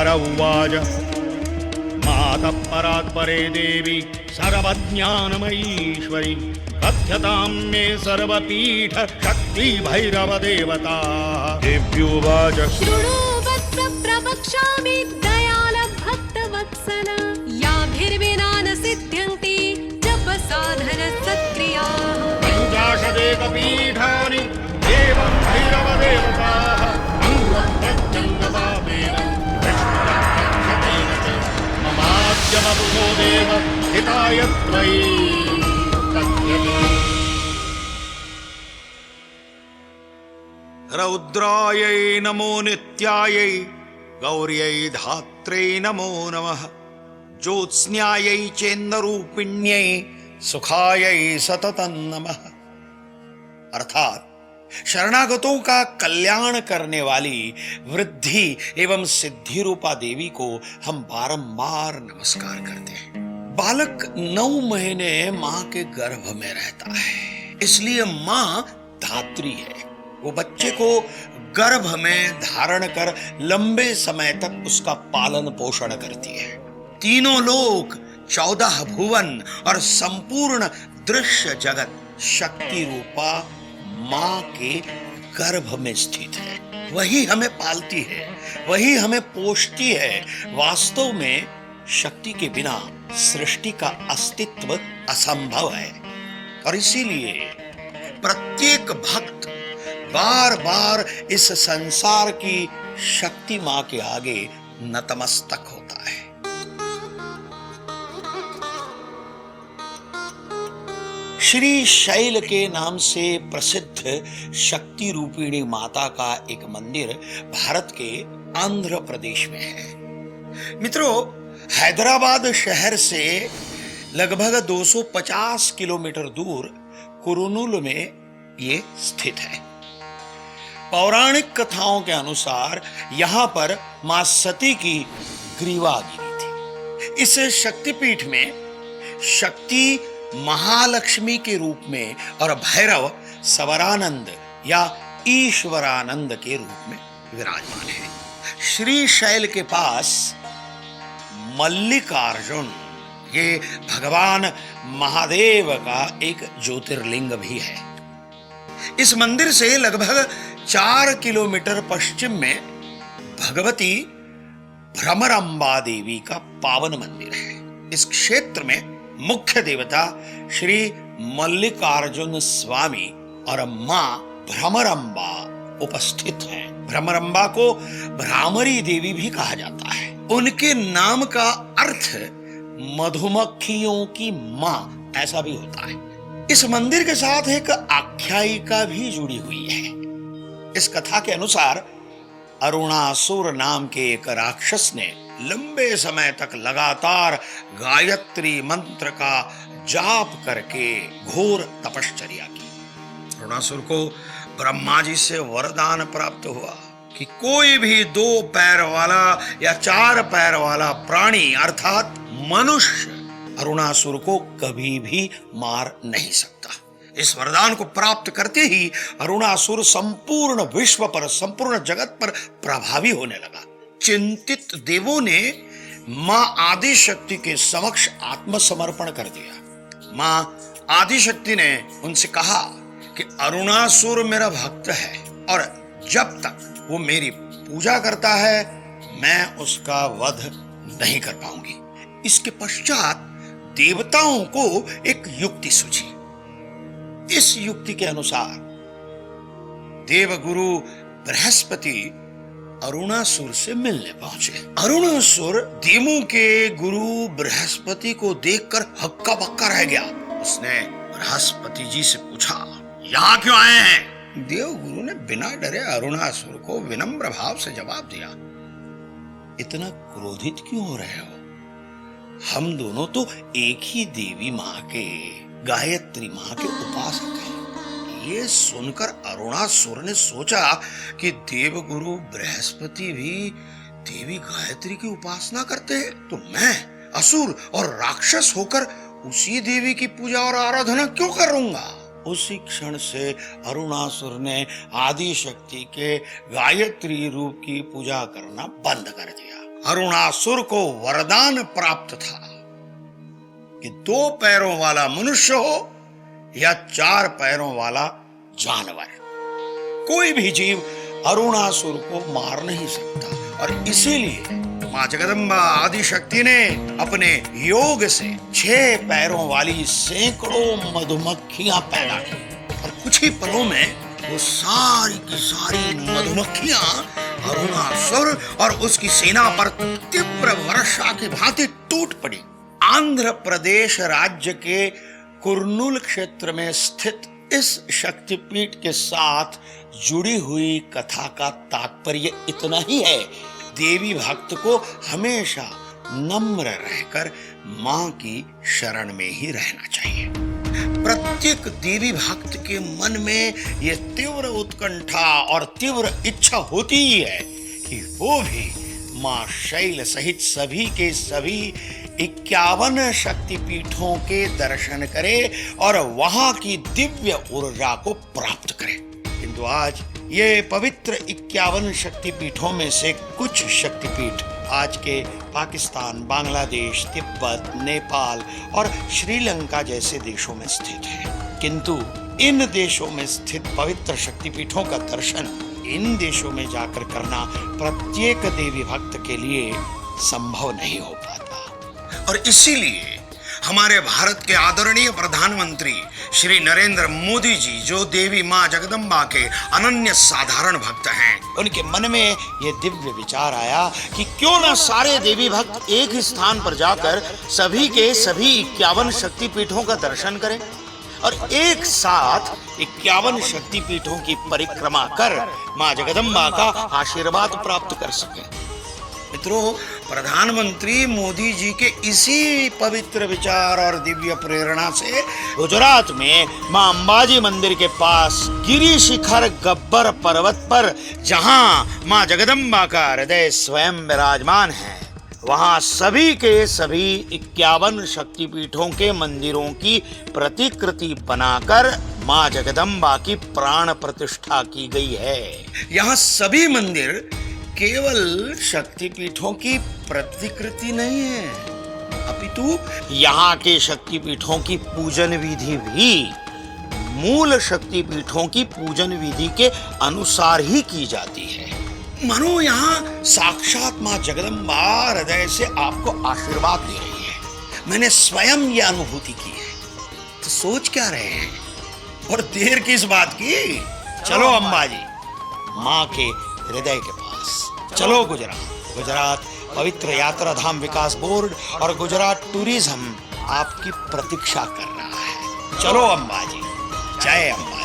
वर उवाच मातः परात्परे देवी सर्वज्ञानमयीश्वरी कथ्यतां मे सर्वपीठ शक्ति भैरव देवता देव्युवाच शृणु वत्स प्रवक्ष्यामि दयाल भक्तवत्सल याभिर्विना न सिद्ध्यन्ति जप साधन सत्क्रियाः पञ्चाशदेकपीठानि एवं भैरव देवताः अङ्गप्रत्यङ्गपापेन ममाद्यमपुषो देव हिताय त्वयि कथ्यते। रौद्रायै नमो नित्यायै गौर्यै धात्रै नमो नमः ज्योत्स्न्यायै चेन्द्ररूपिण्यै सुखायै सततं नमः। अर्थात शरणागतों का कल्याण करने वाली वृद्धि एवं सिद्धि रूपा देवी को हम बारंबार नमस्कार करते हैं। बालक 9 महीने मां के गर्भ में रहता है, इसलिए मां धात्री है। वो बच्चे को गर्भ में धारण कर लंबे समय तक उसका पालन पोषण करती है। तीनों लोक, 14 भुवन और संपूर्ण दृश्य जगत शक्ति रूपा मां के गर्भ में स्थित है। वही हमें पालती है, वही हमें पोषती है। वास्तव में शक्ति के बिना सृष्टि का अस्तित्व असंभव है और इसीलिए प्रत्येक भक्त बार बार इस संसार की शक्ति मां के आगे नतमस्तक होता है। श्री शैल के नाम से प्रसिद्ध शक्ति रूपिणी माता का एक मंदिर भारत के आंध्र प्रदेश में है। मित्रों, हैदराबाद शहर से लगभग 250 किलोमीटर दूर कुरुनूल में ये स्थित है। पौराणिक कथाओं के अनुसार यहां पर मां सती की ग्रीवा गिरी थी। इस शक्तिपीठ में शक्ति महालक्ष्मी के रूप में और भैरव स्वरानंद या ईश्वरानंद के रूप में विराजमान है। श्री शैल के पास मल्लिकार्जुन, ये भगवान महादेव का एक ज्योतिर्लिंग भी है। इस मंदिर से लगभग 4 किलोमीटर पश्चिम में भगवती भ्रमरांबा देवी का पावन मंदिर है। इस क्षेत्र में मुख्य देवता श्री मल्लिकार्जुन स्वामी और मां भ्रमरांबा उपस्थित हैं। भ्रमरांबा को भ्रामरी देवी भी कहा जाता है। उनके नाम का अर्थ मधुमक्खियों की मां ऐसा भी होता है। इस मंदिर के साथ एक आख्यायिका भी जुड़ी हुई है। इस कथा के अनुसार अरुणासुर नाम के एक राक्षस ने लंबे समय तक लगातार गायत्री मंत्र का जाप करके घोर तपश्चर्या की। अरुणासुर को ब्रह्मा जी से वरदान प्राप्त हुआ कि कोई भी 2 पैर वाला या 4 पैर वाला प्राणी अर्थात मनुष्य अरुणासुर को कभी भी मार नहीं सकता। इस वरदान को प्राप्त करते ही अरुणासुर संपूर्ण विश्व पर, संपूर्ण जगत पर प्रभावी होने लगा। चिंतित देवों ने मां आदिशक्ति के समक्ष आत्मसमर्पण कर दिया। मां आदिशक्ति ने उनसे कहा कि अरुणासुर मेरा भक्त है और जब तक वो मेरी पूजा करता है मैं उसका वध नहीं कर पाऊंगी। इसके पश्चात देवताओं को एक युक्ति सूझी। इस युक्ति के अनुसार देवगुरु बृहस्पति अरुणासुर से मिलने पहुंचे। अरुणासुर देवों के गुरु बृहस्पति को देखकर हक्का बक्का रह गया। उसने बृहस्पति जी से पूछा, यहाँ क्यों आए हैं? देवगुरु ने बिना डरे अरुणासुर को विनम्र भाव से जवाब दिया, इतना क्रोधित क्यों हो रहे हो? हम दोनों तो एक ही देवी मां के, गायत्री मां के उपासक हैं। ये सुनकर अरुणासुर ने सोचा कि देवगुरु बृहस्पति भी देवी गायत्री की उपासना करते हैं, तो मैं असुर और राक्षस होकर उसी देवी की पूजा और आराधना क्यों करूंगा? उसी क्षण से अरुणासुर ने आदि शक्ति के गायत्री रूप की पूजा करना बंद कर दिया अरुणासुर को वरदान प्राप्त था कि 2 पैरों वाला मनुष्य हो या 4 पैरों वाला जानवर, कोई भी जीव अरुणासुर को मार नहीं सकता। और इसीलिए मां जगदम्बा आदि शक्ति ने अपने योग से 6 पैरों वाली सैकड़ों मधुमक्खियां पैदा की और कुछ ही पलों में वो सारी की सारी मधुमक्खियां अरुणासुर और उसकी सेना पर तीव्र वर्षा की भांति टूट पड़ी। आंध्र प्रदेश राज्य के कुर्नूल क्षेत्र में स्थित इस शक्तिपीठ के साथ जुड़ी हुई कथा का तात्पर्य इतना ही है, देवी भक्त को हमेशा नम्र रहकर मां की शरण में ही रहना चाहिए। प्रत्येक देवी भक्त के मन में यह तीव्र उत्कंठा और तीव्र इच्छा होती ही है कि वो भी मां शैल सहित सभी के सभी 51 शक्तिपीठों के दर्शन करे और वहां की दिव्य ऊर्जा को प्राप्त करे। किंतु आज ये पवित्र 51 शक्तिपीठों में से कुछ शक्तिपीठ आज के पाकिस्तान, बांग्लादेश, तिब्बत, नेपाल और श्रीलंका जैसे देशों में स्थित है। किंतु इन देशों में स्थित पवित्र शक्तिपीठों का दर्शन इन देशों में जाकर करना प्रत्येक देवी भक्त के लिए संभव नहीं हो पाता। और इसीलिए हमारे भारत के आदरणीय प्रधानमंत्री श्री नरेंद्र मोदी जी, जो देवी मां जगदम्बा के अनन्य साधारण भक्त हैं, उनके मन में यह दिव्य विचार आया कि क्यों ना सारे देवी भक्त एक ही स्थान पर जाकर सभी के सभी 51 शक्तिपीठों का दर्शन करें और एक साथ 51 शक्तिपीठों की परिक्रमा कर मां जगदम्बा का आशीर्वाद प्राप्त कर सकें। मित्रों, प्रधानमंत्री मोदी जी के इसी पवित्र विचार और दिव्य प्रेरणा से गुजरात में मां अंबाजी मंदिर के पास गिरी शिखर गब्बर पर्वत पर, जहां मां जगदम्बा का हृदय स्वयं विराजमान है, वहां सभी के सभी 51 शक्तिपीठों के मंदिरों की प्रतिकृति बनाकर मां जगदम्बा की प्राण प्रतिष्ठा की गई है। यहाँ सभी मंदिर केवल शक्तिपीठों की प्रतिकृति नहीं है, अपितु यहाँ के शक्तिपीठों की पूजन विधि भी मूल शक्तिपीठों की पूजन विधि के अनुसार ही की जाती है। मानो यहाँ साक्षात मां जगदम्बा हृदय से आपको आशीर्वाद दे रही है। मैंने स्वयं यह अनुभूति की है, तो सोच क्या रहे हैं और देर किस बात की? चलो अंबाजी, मां के हृदय के पास चलो। गुजरात पवित्र यात्रा धाम विकास बोर्ड और गुजरात टूरिज्म आपकी प्रतीक्षा कर रहा है। चलो अंबाजी, जय अंबाजी।